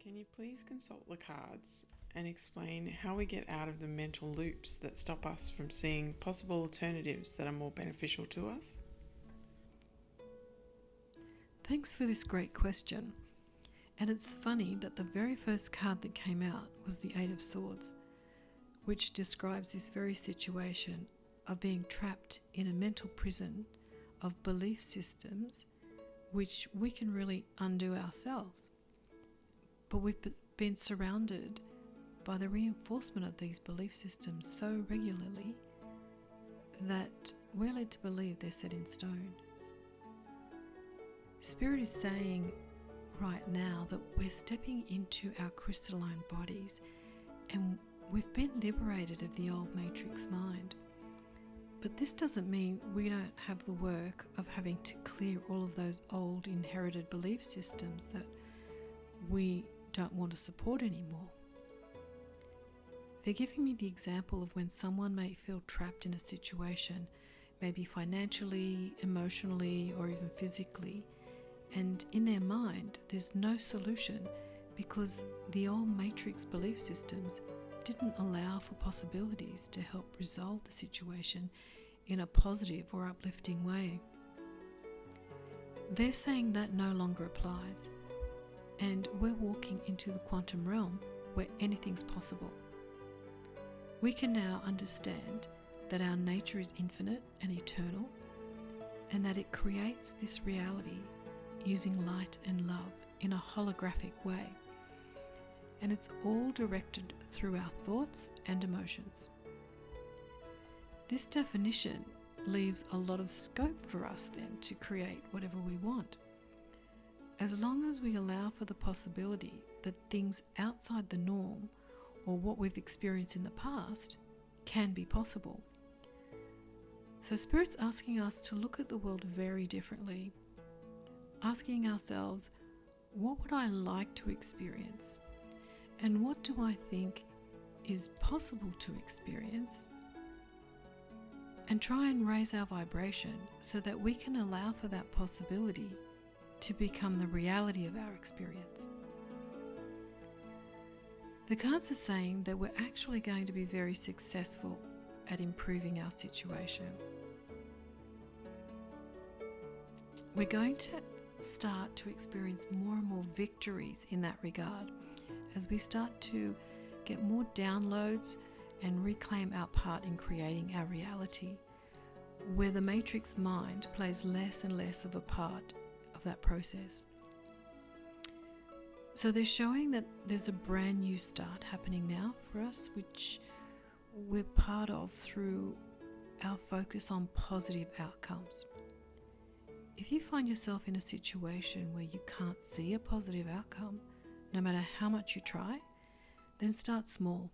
Can you please consult the cards and explain how we get out of the mental loops that stop us from seeing possible alternatives that are more beneficial to us? Thanks for this great question. And it's funny that the very first card that came out was the Eight of Swords, which describes this very situation of being trapped in a mental prison of belief systems which we can really undo ourselves. But we've been surrounded by the reinforcement of these belief systems so regularly that we're led to believe they're set in stone. Spirit is saying right now that we're stepping into our crystalline bodies and we've been liberated of the old matrix mind. But this doesn't mean we don't have the work of having to clear all of those old inherited belief systems that we don't want to support anymore. They're giving me the example of when someone may feel trapped in a situation, maybe financially, emotionally, or even physically, and in their mind there's no solution because the old matrix belief systems didn't allow for possibilities to help resolve the situation in a positive or uplifting way. They're saying that no longer applies, and we're walking into the quantum realm where anything's possible. We can now understand that our nature is infinite and eternal, and that it creates this reality using light and love in a holographic way. And it's all directed through our thoughts and emotions. This definition leaves a lot of scope for us then to create whatever we want, as long as we allow for the possibility that things outside the norm or what we've experienced in the past can be possible. So Spirit's asking us to look at the world very differently, asking ourselves, what would I like to experience? And what do I think is possible to experience? And try and raise our vibration so that we can allow for that possibility to become the reality of our experience. The cards are saying that we're actually going to be very successful at improving our situation. We're going to start to experience more and more victories in that regard as we start to get more downloads and reclaim our part in creating our reality, where the matrix mind plays less and less of a part of that process. So they're showing that there's a brand new start happening now for us, which we're part of through our focus on positive outcomes. If you find yourself in a situation where you can't see a positive outcome, no matter how much you try, then start small.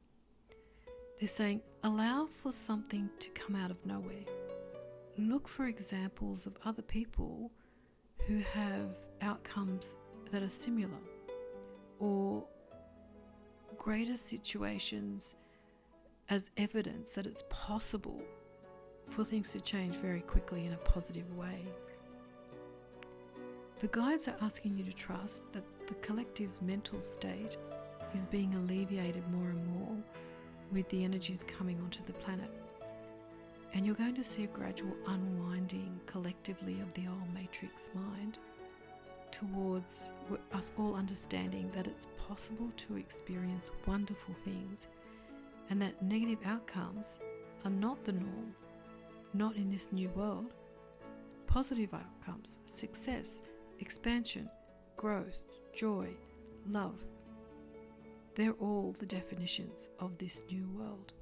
They're saying allow for something to come out of nowhere. Look for examples of other people who have outcomes that are similar, or greater situations as evidence that it's possible for things to change very quickly in a positive way. The guides are asking you to trust that the collective's mental state is being alleviated more and more with the energies coming onto the planet. And you're going to see a gradual unwinding collectively of the old matrix mind towards us all understanding that it's possible to experience wonderful things and that negative outcomes are not the norm, not in this new world. Positive outcomes, success, expansion, growth, joy, love, they're all the definitions of this new world.